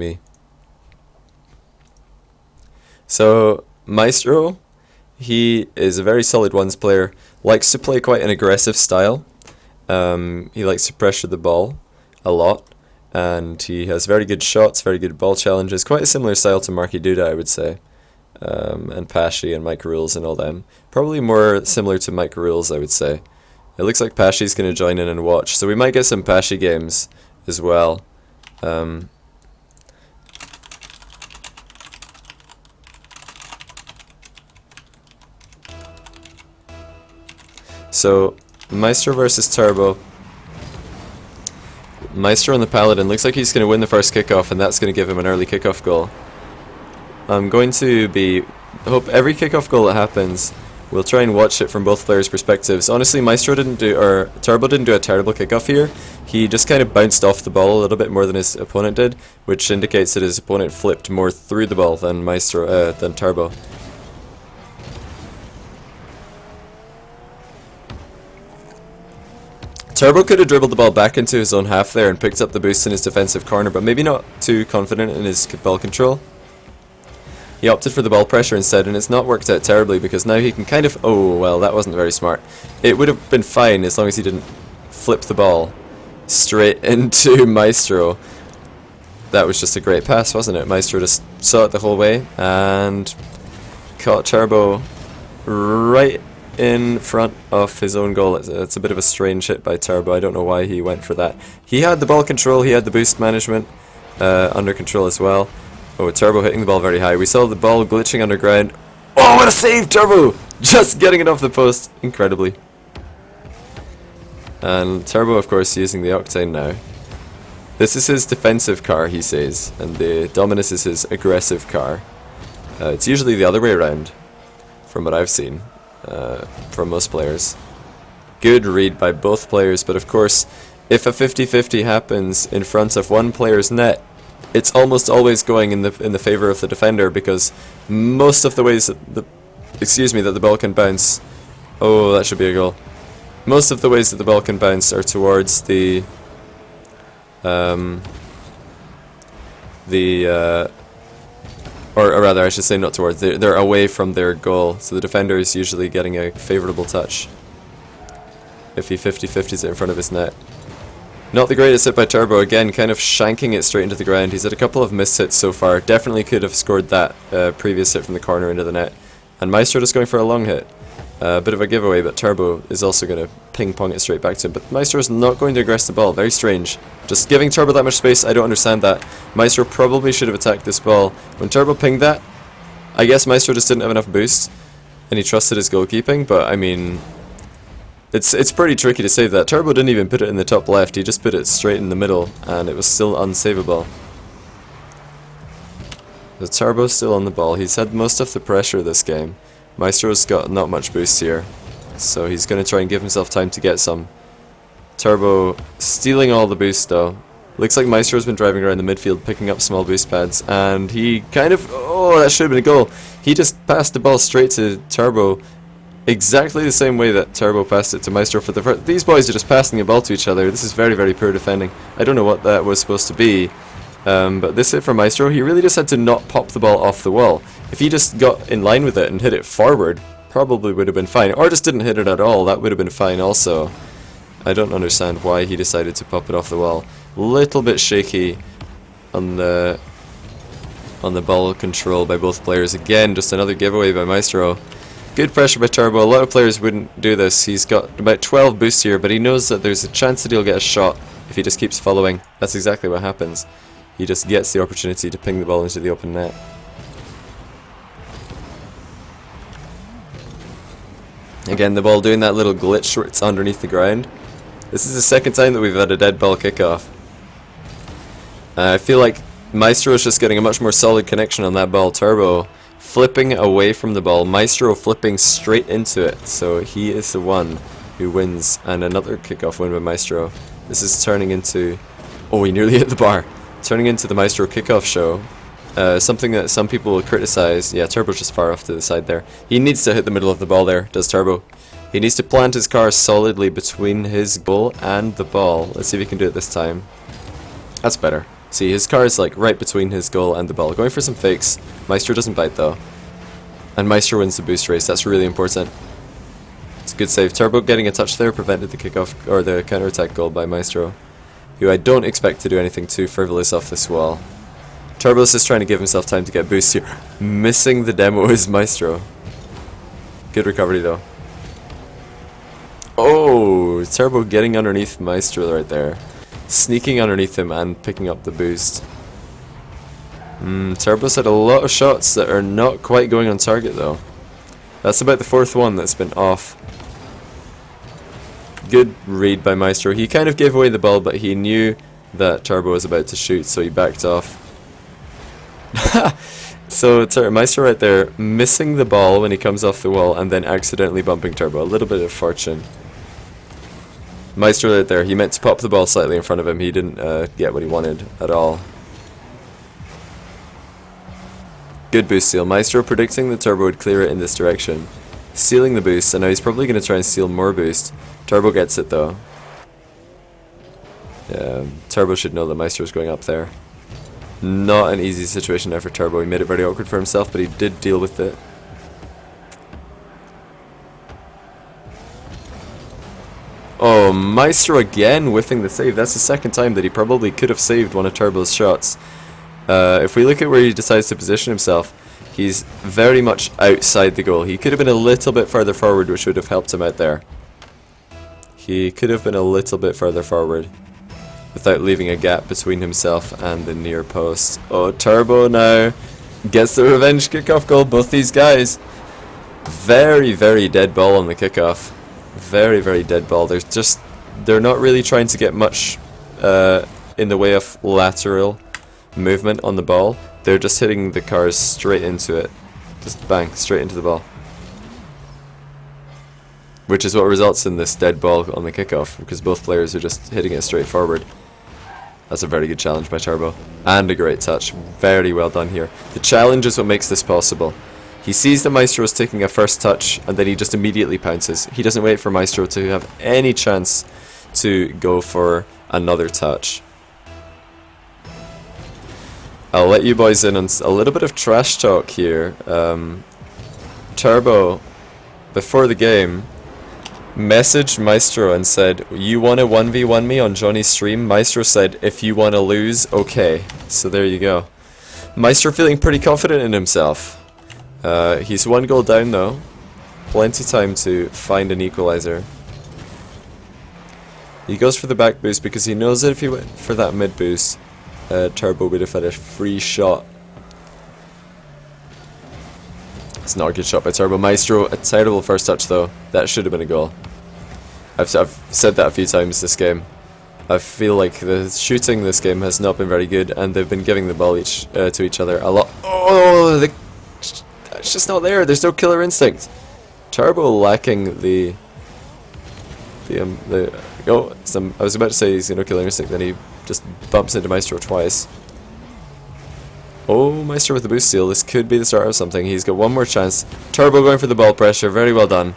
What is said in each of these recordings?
me. So Maestro, he is a very solid ones player. Likes to play quite an aggressive style. He likes to pressure the ball a lot, and he has very good shots, very good ball challenges. Quite a similar style to Marky Duda, I would say, and Pashy and Mike Rules and all them. Probably more similar to Mike Rules, I would say. It looks like Pashy's going to join in and watch, so we might get some Pashy games as well. So, Maestro versus Turbo. Maestro on the Paladin. Looks like he's going to win the first kickoff, and that's going to give him an early kickoff goal. I'm going to hope every kickoff goal that happens, we'll try and watch it from both players' perspectives. Honestly, Turbo didn't do a terrible kickoff here. He just kind of bounced off the ball a little bit more than his opponent did, which indicates that his opponent flipped more through the ball than Turbo. Turbo could have dribbled the ball back into his own half there and picked up the boost in his defensive corner, but maybe not too confident in his ball control. He opted for the ball pressure instead, and it's not worked out terribly because now he can kind of... Oh, well, that wasn't very smart. It would have been fine as long as he didn't flip the ball straight into Maestro. That was just a great pass, wasn't it? Maestro just saw it the whole way and caught Turbo right in front of his own goal. It's a bit of a strange hit by Turbo. I don't know why he went for that. He had the ball control, he had the boost management under control as well. Oh, Turbo hitting the ball very high. We saw the ball glitching underground. Oh, what a save, Turbo! Just getting it off the post. Incredibly. And Turbo, of course, using the Octane now. This is his defensive car, he says, and the Dominus is his aggressive car. It's usually the other way around, from what I've seen. From most players. Good read by both players, but of course, if a 50-50 happens in front of one player's net, it's almost always going in the favor of the defender, because most of the ways that the ball can bounce. Oh, that should be a goal. Most of the ways that the ball can bounce are towards or rather, I should say not towards, they're away from their goal, so the defender is usually getting a favourable touch if he 50-50s it in front of his net. Not the greatest hit by Turbo, again, kind of shanking it straight into the ground. He's had a couple of missed hits so far, definitely could have scored that previous hit from the corner into the net. And Maestro just going for a long hit. A bit of a giveaway, but Turbo is also going to ping-pong it straight back to him. But Maestro's not going to aggress the ball, very strange. Just giving Turbo that much space, I don't understand that. Maestro probably should have attacked this ball. When Turbo pinged that, I guess Maestro just didn't have enough boost, and he trusted his goalkeeping, but I mean... It's pretty tricky to save that. Turbo didn't even put it in the top left, he just put it straight in the middle, and it was still unsavable. The Turbo's still on the ball, he's had most of the pressure this game. Maestro's got not much boost here, so he's going to try and give himself time to get some. Turbo stealing all the boost though. Looks like Maestro's been driving around the midfield picking up small boost pads, and he kind of... Oh, that should have been a goal. He just passed the ball straight to Turbo, exactly the same way that Turbo passed it to Maestro for the first... These boys are just passing the ball to each other. This is very, very poor defending. I don't know what that was supposed to be. But this hit from Maestro, he really just had to not pop the ball off the wall. If he just got in line with it and hit it forward, probably would have been fine. Or just didn't hit it at all, that would have been fine also. I don't understand why he decided to pop it off the wall. Little bit shaky on the ball control by both players. Again, just another giveaway by Maestro. Good pressure by Turbo. A lot of players wouldn't do this. He's got about 12 boosts here, but he knows that there's a chance that he'll get a shot if he just keeps following. That's exactly what happens. He just gets the opportunity to ping the ball into the open net. Again, the ball doing that little glitch where it's underneath the ground. This is the second time that we've had a dead ball kickoff. I feel like Maestro is just getting a much more solid connection on that ball. Turbo flipping away from the ball, Maestro flipping straight into it. So he is the one who wins, and another kickoff win by Maestro. This is turning into... Oh, he nearly hit the bar. Turning into the Maestro kickoff show. Something that some people will criticize. Yeah, Turbo's just far off to the side there. He needs to hit the middle of the ball there, does Turbo. He needs to plant his car solidly between his goal and the ball. Let's see if he can do it this time. That's better. See, his car is like right between his goal and the ball. Going for some fakes. Maestro doesn't bite though. And Maestro wins the boost race. That's really important. It's a good save. Turbo getting a touch there prevented the kickoff or the counter-attack goal by Maestro, who I don't expect to do anything too frivolous off this wall. Turbo's just trying to give himself time to get boosts here. Missing the demo is Maestro. Good recovery though. Oh, Turbo getting underneath Maestro right there. Sneaking underneath him and picking up the boost. Turbo's had a lot of shots that are not quite going on target though. That's about the fourth one that's been off. Good read by Maestro. He kind of gave away the ball, but he knew that Turbo was about to shoot, so he backed off. So Maestro right there, missing the ball when he comes off the wall and then accidentally bumping Turbo. A little bit of fortune. Maestro right there, he meant to pop the ball slightly in front of him. He didn't get what he wanted at all. Good boost steal. Maestro predicting that Turbo would clear it in this direction. Stealing the boost, and now he's probably going to try and steal more boost. Turbo gets it though. Turbo should know that Maestro's going up there. Not an easy situation there for Turbo. He made it very awkward for himself, but he did deal with it. Oh, Maestro again whiffing the save. That's the second time that he probably could have saved one of Turbo's shots. If we look at where he decides to position himself, he's very much outside the goal. He could have been a little bit further forward, which would have helped him out there. He could have been a little bit further forward without leaving a gap between himself and the near post. Oh, Turbo now gets the revenge kickoff goal. Both these guys. Very, very dead ball on the kickoff. Very, very dead ball. They're not really trying to get much in the way of lateral movement on the ball. They're just hitting the cars straight into it. Just bang, straight into the ball. Which is what results in this dead ball on the kickoff, because both players are just hitting it straight forward. That's a very good challenge by Turbo. And a great touch. Very well done here. The challenge is what makes this possible. He sees that Maestro is taking a first touch, and then he just immediately pounces. He doesn't wait for Maestro to have any chance to go for another touch. I'll let you boys in on a little bit of trash talk here. Turbo, before the game, messaged Maestro and said, "You want to 1v1 me on Johnny's stream?" Maestro said, "If you want to lose, okay." So there you go. Maestro feeling pretty confident in himself. He's one goal down though. Plenty time to find an equalizer. He goes for the back boost because he knows that if he went for that mid boost, Turbo would have had a free shot. It's not a good shot by Turbo. Maestro, a terrible first touch though. That should have been a goal. I've said that a few times this game. I feel like the shooting this game has not been very good, and they've been giving the ball to each other a lot. Oh, it's just not there. There's no killer instinct. Turbo lacking the I was about to say he's no killer instinct, then he just bumps into Maestro twice. Oh, Maestro with the boost steal. This could be the start of something. He's got one more chance. Turbo going for the ball pressure. Very well done.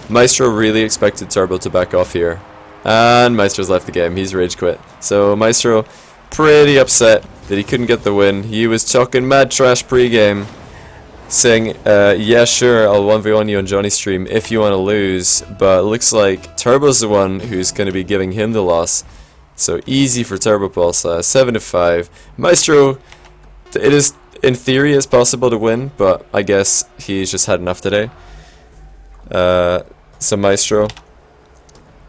Maestro really expected Turbo to back off here. And Maestro's left the game. He's rage quit. So Maestro pretty upset that he couldn't get the win. He was talking mad trash pre-game, saying, yeah, sure, I'll 1v1 you on Johnny's stream if you want to lose. But it looks like Turbo's the one who's going to be giving him the loss. So easy for Turbopolsa. 7-5. Maestro, it is, in theory, it's possible to win, but I guess he's just had enough today. So Maestro,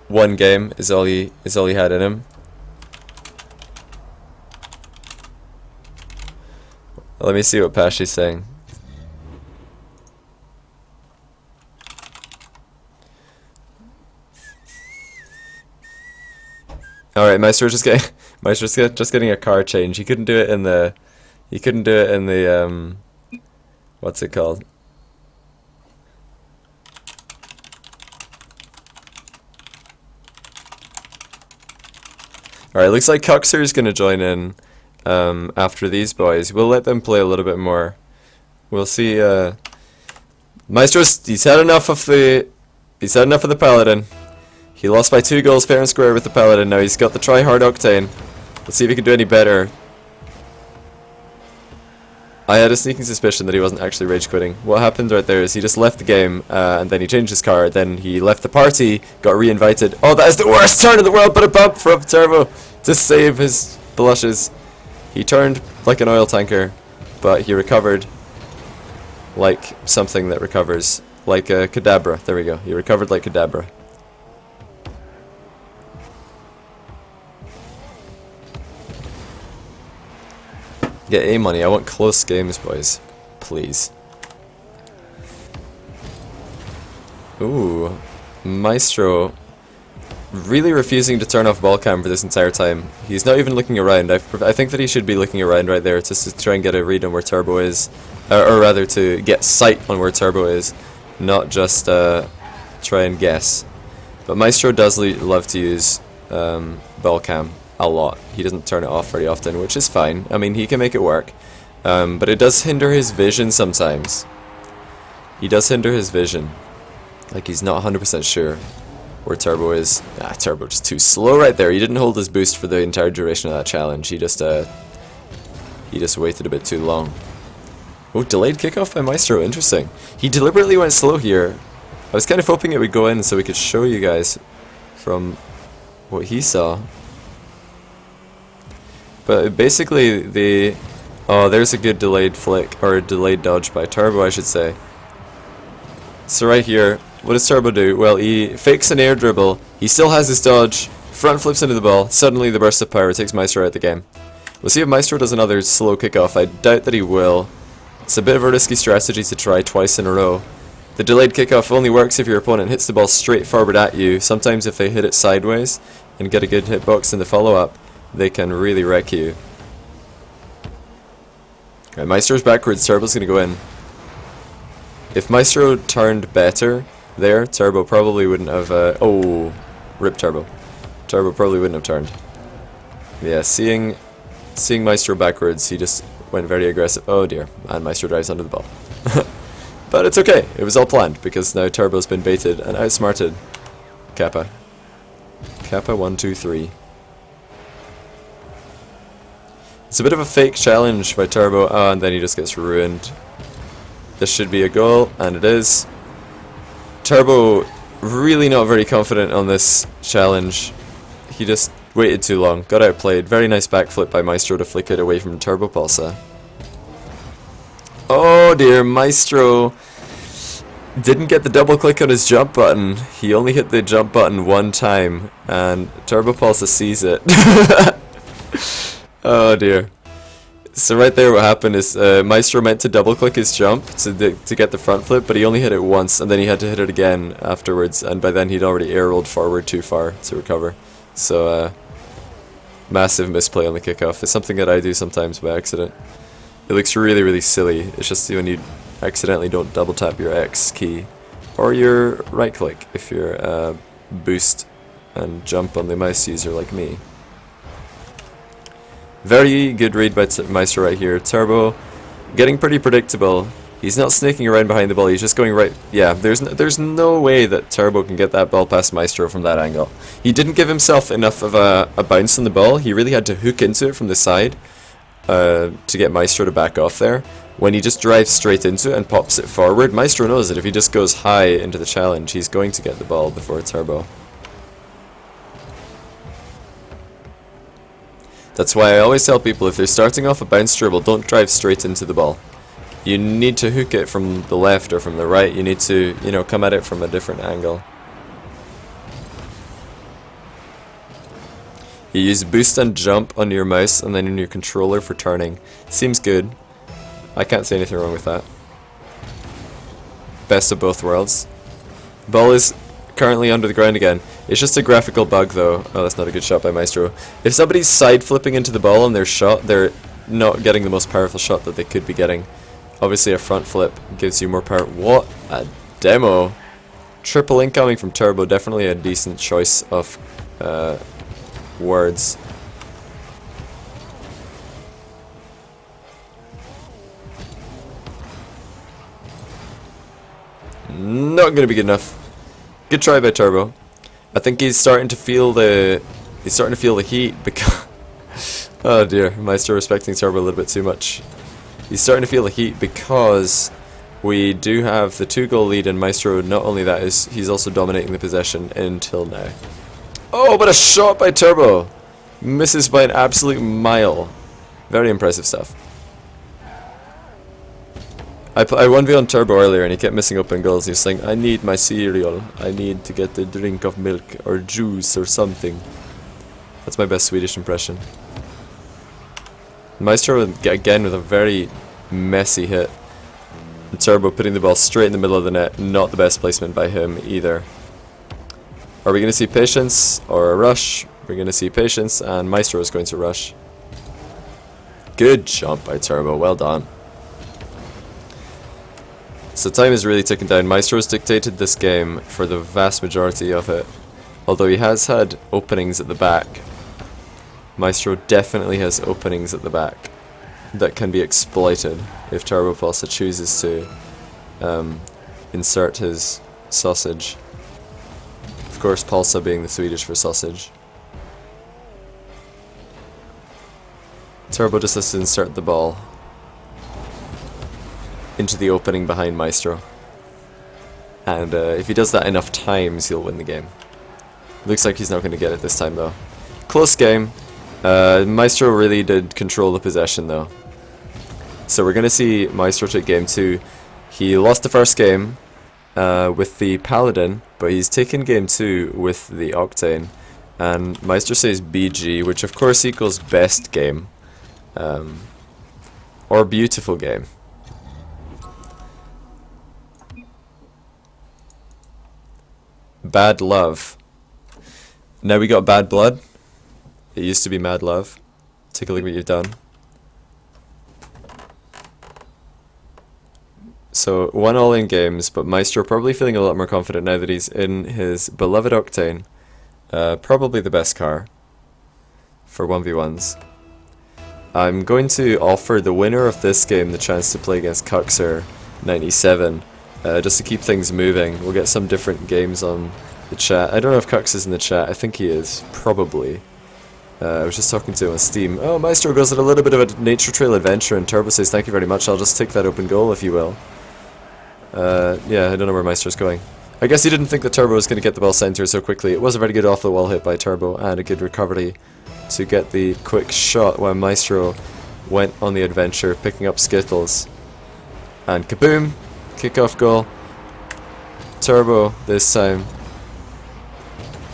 one game is all he had in him. Let me see what Pashy's saying. All right, Maestro's just getting a car change. He couldn't do it in the what's it called? Alright, looks like Coxer's going to join in after these boys. We'll let them play a little bit more. We'll see. Maestro's, he's had enough of the Paladin. He lost by 2 goals fair and square with the Paladin. Now he's got the try hard octane. Let's see if he can do any better. I had a sneaking suspicion that he wasn't actually rage quitting. What happened right there is he just left the game, and then he changed his car, then he left the party, got re-invited. Oh, that is the worst turn in the world, but a bump from Turbo to save his blushes. He turned like an oil tanker, but he recovered like something that recovers. Like a Kadabra. There we go. He recovered like Kadabra. Get A money. I want close games, boys. Please. Ooh. Maestro really refusing to turn off ball cam for this entire time. He's not even looking around. I think that he should be looking around right there just to try and get a read on where Turbo is. Or rather to get sight on where Turbo is. Not just try and guess. But Maestro does love to use ball cam a lot. He doesn't turn it off very often, which is fine. I mean, he can make it work. But it does hinder his vision sometimes. He does hinder his vision. Like he's not 100% sure where Turbo is. Ah, Turbo just too slow right there. He didn't hold his boost for the entire duration of that challenge. He just waited a bit too long. Oh, delayed kickoff by Maestro. Interesting. He deliberately went slow here. I was kind of hoping it would go in so we could show you guys from what he saw. But basically, oh, there's a good delayed flick, or a delayed dodge by Turbo, I should say. So right here, what does Turbo do? Well, he fakes an air dribble, he still has his dodge, front flips into the ball, suddenly the burst of power takes Maestro out of the game. We'll see if Maestro does another slow kickoff. I doubt that he will. It's a bit of a risky strategy to try twice in a row. The delayed kickoff only works if your opponent hits the ball straight forward at you. Sometimes if they hit it sideways and get a good hitbox in the follow-up, they can really wreck you. Right, Maestro's backwards, Turbo's gonna go in. If Maestro turned better there, Turbo probably wouldn't have, oh, rip Turbo. Turbo probably wouldn't have turned. Yeah, seeing Maestro backwards, he just went very aggressive. Oh dear, and Maestro drives under the ball. But it's okay, it was all planned, because now Turbo's been baited and outsmarted. Kappa. Kappa 1, 2, 3. It's a bit of a fake challenge by Turbo, oh, and then he just gets ruined. This should be a goal, and it is. Turbo really not very confident on this challenge. He just waited too long, got outplayed. Very nice backflip by Maestro to flick it away from Turbopolsa. Oh dear, Maestro didn't get the double click on his jump button. He only hit the jump button one time, and Turbopolsa sees it. Oh dear. So right there what happened is Maestro meant to double click his jump to get the front flip, but he only hit it once and then he had to hit it again afterwards, and by then he'd already air rolled forward too far to recover. So massive misplay on the kickoff. It's something that I do sometimes by accident. It looks really, really silly. It's just when you accidentally don't double tap your X key or your right click if you're boost and jump on the mouse user like me. Very good read by Maestro right here. Turbo getting pretty predictable. He's not snaking around behind the ball, he's just going right. Yeah, there's no way that Turbo can get that ball past Maestro from that angle. He didn't give himself enough of a bounce on the ball. He really had to hook into it from the side to get Maestro to back off there. When he just drives straight into it and pops it forward, Maestro knows that if he just goes high into the challenge, he's going to get the ball before Turbo. That's why I always tell people, if they're starting off a bounce dribble, don't drive straight into the ball. You need to hook it from the left or from the right. You need to, you know, come at it from a different angle. You use boost and jump on your mouse and then on your controller for turning. Seems good. I can't say anything wrong with that. Best of both worlds. Ball is currently under the ground again. It's just a graphical bug though. Oh, that's not a good shot by Maestro. If somebody's side flipping into the ball on their shot, they're not getting the most powerful shot that they could be getting. Obviously a front flip gives you more power. What a demo. Triple incoming from Turbo. Definitely a decent choice of words. Not going to be good enough. Good try by Turbo. I think he's starting to feel the heat because oh dear, Maestro respecting Turbo a little bit too much. He's starting to feel the heat because we do have the 2-goal lead in Maestro. Not only that, he's also dominating the possession until now. Oh, but a shot by Turbo! Misses by an absolute mile. Very impressive stuff. I 1v on Turbo earlier and he kept missing open goals. He was saying, I need my cereal. I need to get a drink of milk or juice or something. That's my best Swedish impression. Maestro again with a very messy hit. And Turbo putting the ball straight in the middle of the net. Not the best placement by him either. Are we going to see patience or a rush? We're going to see patience and Maestro is going to rush. Good jump by Turbo. Well done. So time is really ticking down. Maestro's dictated this game for the vast majority of it. Although he has had openings at the back. Maestro definitely has openings at the back that can be exploited if Turbopolsa chooses to insert his sausage. Of course, Polsa being the Swedish for sausage. Turbo just has to insert the ball into the opening behind Maestro. And if he does that enough times, he'll win the game. Looks like he's not going to get it this time though. Close game. Maestro really did control the possession though. So we're going to see Maestro take game 2. He lost the first game with the Paladin, but he's taken game 2 with the Octane. And Maestro says BG, which of course equals best game. Or beautiful game. Bad love. Now we got bad blood. It used to be mad love. Take a look at what you've done. So 1-1 in games, but Maestro probably feeling a lot more confident now that he's in his beloved Octane. Probably the best car for 1v1s. I'm going to offer the winner of this game the chance to play against Cuxer97. Just to keep things moving. We'll get some different games on the chat. I don't know if Cux is in the chat. I think he is. Probably. I was just talking to him on Steam. Oh, Maestro goes on a little bit of a nature trail adventure and Turbo says thank you very much. I'll just take that open goal if you will. Yeah, I don't know where Maestro's going. I guess he didn't think that Turbo was going to get the ball sent through so quickly. It was a very good off the wall hit by Turbo and a good recovery to get the quick shot while Maestro went on the adventure picking up Skittles. And kaboom! Kickoff goal. Turbo this time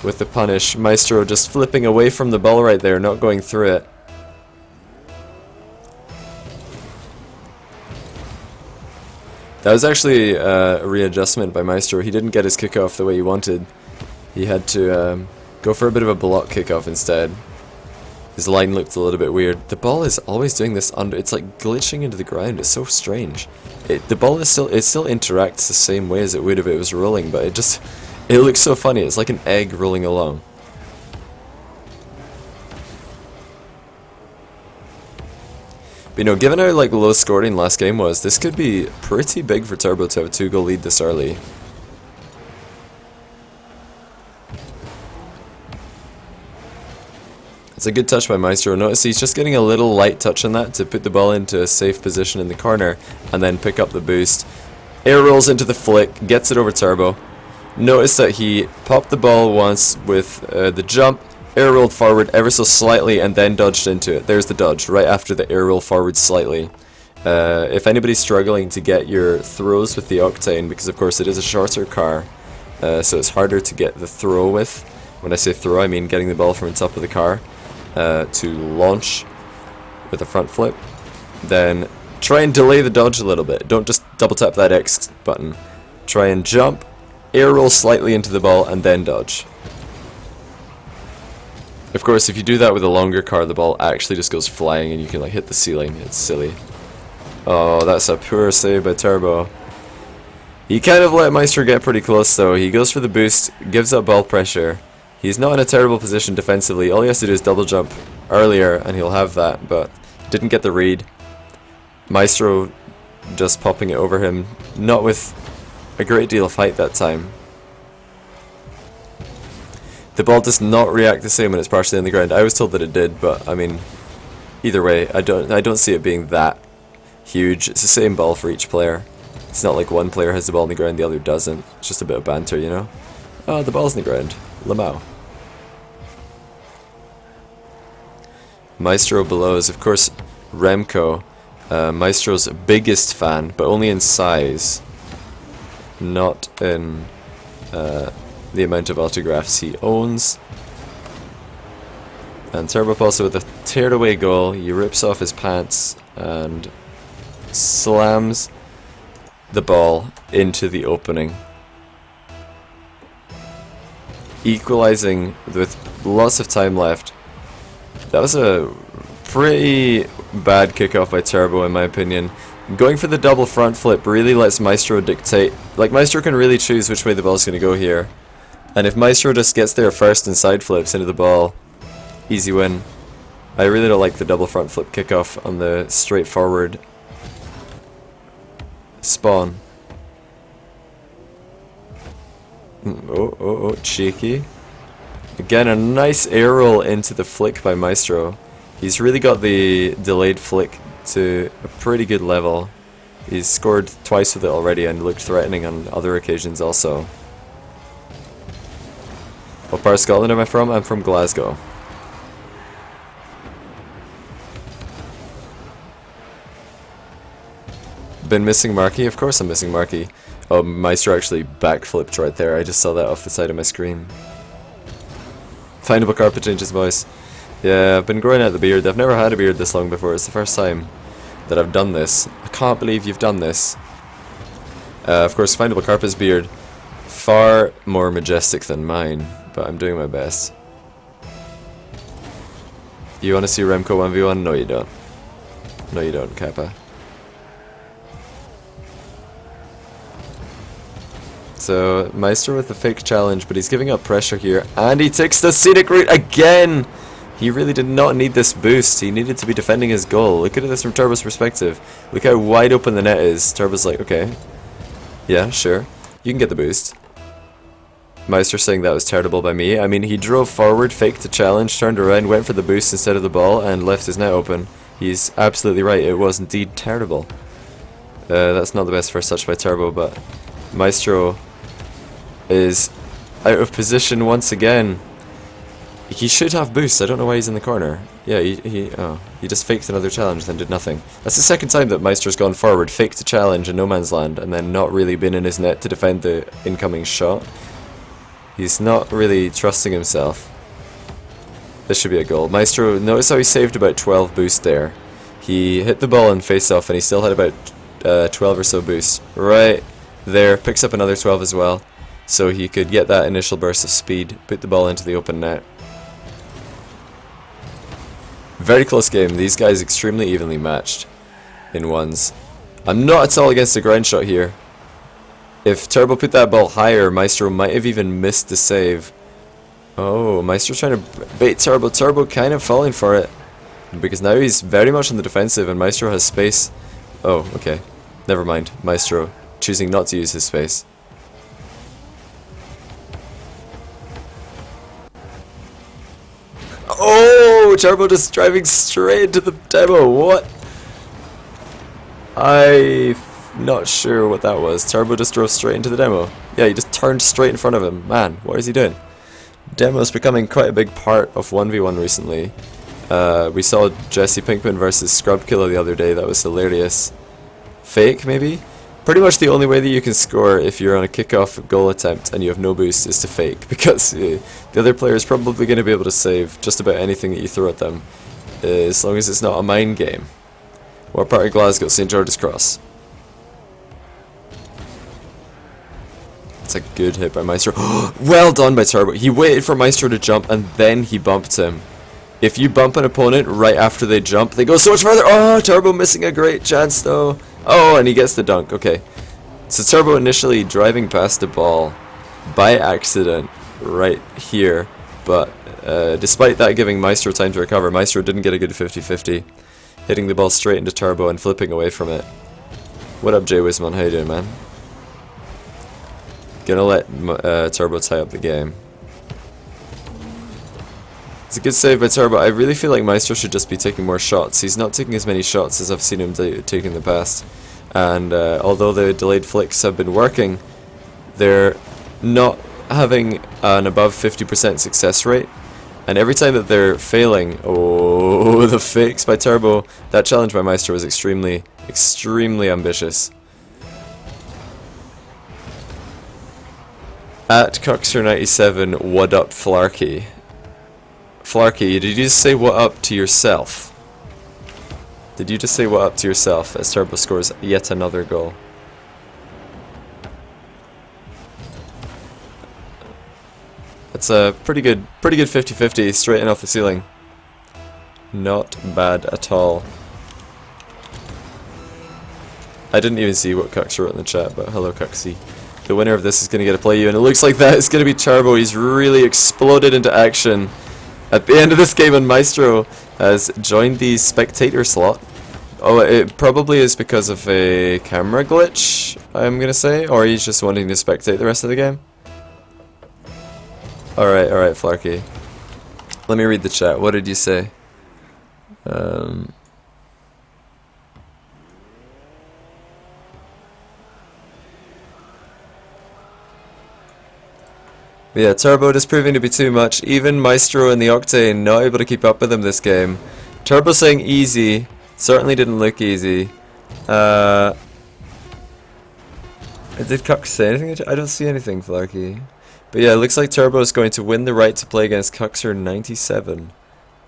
with the punish. Maestro just flipping away from the ball right there, not going through it. That was actually a readjustment by Maestro. He didn't get his kickoff the way he wanted. He had to go for a bit of a block kickoff instead. His line looked a little bit weird. The ball is always doing this under. It's like glitching into the ground. It's so strange. The ball is still interacts the same way as it would if it was rolling, but it looks so funny. It's like an egg rolling along. But you know, given how like low scoring last game was, this could be pretty big for Turbo to have a 2-goal lead this early. It's a good touch by Maestro. Notice he's just getting a little light touch on that to put the ball into a safe position in the corner and then pick up the boost. Air rolls into the flick, gets it over Turbo. Notice that he popped the ball once with the jump, air rolled forward ever so slightly and then dodged into it. There's the dodge, right after the air roll forward slightly. If anybody's struggling to get your throws with the Octane, because of course it is a shorter car, so it's harder to get the throw with. When I say throw, I mean getting the ball from the top of the car to launch with a front flip. Then try and delay the dodge a little bit. Don't just double tap that X button. Try and jump, air roll slightly into the ball and then dodge. Of course, if you do that with a longer car, the ball actually just goes flying and you can like hit the ceiling. It's silly. Oh, that's a poor save by Turbo. He kind of let Maestro get pretty close though. He goes for the boost, gives up ball pressure. He's not in a terrible position defensively. All he has to do is double jump earlier and he'll have that, but didn't get the read. Maestro just popping it over him, not with a great deal of height that time. The ball does not react the same when it's partially on the ground. I was told that it did, but I mean, either way, I don't see it being that huge. It's the same ball for each player. It's not like one player has the ball on the ground, the other doesn't. It's just a bit of banter, you know? Oh, the ball's on the ground. Lamau. Maestro below is, of course, Remco. Maestro's biggest fan, but only in size. Not in the amount of autographs he owns. And Turbopolsa with a teared away goal. He rips off his pants and slams the ball into the opening, equalizing with lots of time left. That was a pretty bad kickoff by Turbo in my opinion. Going for the double front flip really lets Maestro dictate. Like, Maestro can really choose which way the ball's going to go here, and if Maestro just gets there first and side flips into the ball, easy win. I really don't like the double front flip kickoff on the straightforward spawn. Oh, cheeky. Again, a nice air roll into the flick by Maestro. He's really got the delayed flick to a pretty good level. He's scored twice with it already and looked threatening on other occasions also. What part of Scotland am I from? I'm from Glasgow. Been missing Marky? Of course I'm missing Marky. Oh, Maestro actually backflipped right there. I just saw that off the side of my screen. Findable carpet changes voice. Yeah, I've been growing out the beard. I've never had a beard this long before. It's the first time that I've done this. I can't believe you've done this. Of course, Findable Carpet's beard, far more majestic than mine, but I'm doing my best. You want to see Remco 1v1? No you don't. No you don't, Kappa. So, Maestro with the fake challenge, but he's giving up pressure here, and he takes the scenic route again! He really did not need this boost. He needed to be defending his goal. Look at this from Turbo's perspective. Look how wide open the net is. Turbo's like, okay, yeah, sure, you can get the boost. Maestro saying that was terrible by me. I mean, he drove forward, faked the challenge, turned around, went for the boost instead of the ball, and left his net open. He's absolutely right. It was indeed terrible. That's not the best first touch by Turbo, but Maestro is out of position once again. He should have boost. I don't know why he's in the corner. Yeah, he just faked another challenge, then did nothing. That's the second time that Maestro's gone forward, faked a challenge in no man's land, and then not really been in his net to defend the incoming shot. He's not really trusting himself. This should be a goal. Maestro, notice how he saved about 12 boost there. He hit the ball in face-off, and he still had about 12 or so boost. Right there, picks up another 12 as well, so he could get that initial burst of speed, put the ball into the open net. Very close game. These guys extremely evenly matched in ones. I'm not at all against a ground shot here. If Turbo put that ball higher, Maestro might have even missed the save. Oh, Maestro trying to bait Turbo. Turbo kind of falling for it, because now he's very much on the defensive and Maestro has space. Oh, okay. Never mind. Maestro choosing not to use his space. Oh, Turbo just driving straight into the demo. What? I'm not sure what that was. Turbo just drove straight into the demo. Yeah, he just turned straight in front of him. Man, what is he doing? Demo's becoming quite a big part of 1v1 recently. We saw Jesse Pinkman versus Scrub Killer the other day. That was hilarious. Fake, maybe? Pretty much the only way that you can score if you're on a kickoff goal attempt and you have no boost is to fake, because the other player is probably going to be able to save just about anything that you throw at them, as long as it's not a mind game. What part of Glasgow? St George's Cross. It's a good hit by Maestro. Well done by Turbo. He waited for Maestro to jump and then he bumped him. If you bump an opponent right after they jump, they go so much further. Oh, Turbo missing a great chance though. Oh, and he gets the dunk. Okay. So Turbo initially driving past the ball by accident right here, but despite that giving Maestro time to recover, Maestro didn't get a good 50-50, hitting the ball straight into Turbo and flipping away from it. What up, Jay Wisman? How you doing, man? Gonna let Turbo tie up the game. It's a good save by Turbo. I really feel like Maestro should just be taking more shots. He's not taking as many shots as I've seen him take in the past. And although the delayed flicks have been working, they're not having an above 50% success rate. And every time that they're failing, oh, the fakes by Turbo. That challenge by Maestro was extremely, extremely ambitious. At Cuxer97, what up, Flarky? Flarky, did you just say what up to yourself? Did you just say what up to yourself as Turbo scores yet another goal? That's a pretty good 50-50 straight in off the ceiling. Not bad at all. I didn't even see what Cuxer wrote in the chat, but hello Cuxy. The winner of this is going to get a play you, and it looks like that is going to be Turbo. He's really exploded into action at the end of this game, and Maestro has joined the spectator slot. Oh, it probably is because of a camera glitch, I'm going to say, or he's just wanting to spectate the rest of the game. Alright, Flarky. Let me read the chat. What did you say? Yeah, Turbo is proving to be too much. Even Maestro and the Octane not able to keep up with him this game. Turbo saying easy. Certainly didn't look easy. Did Cuck say anything? I don't see anything, Flarky. But yeah, it looks like Turbo is going to win the right to play against Cuxer97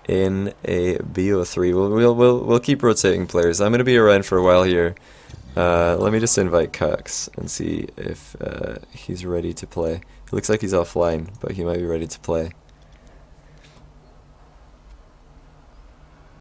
in a BO3. We'll keep rotating players. I'm going to be around for a while here. Let me just invite Cux and see if he's ready to play. It looks like he's offline, but he might be ready to play.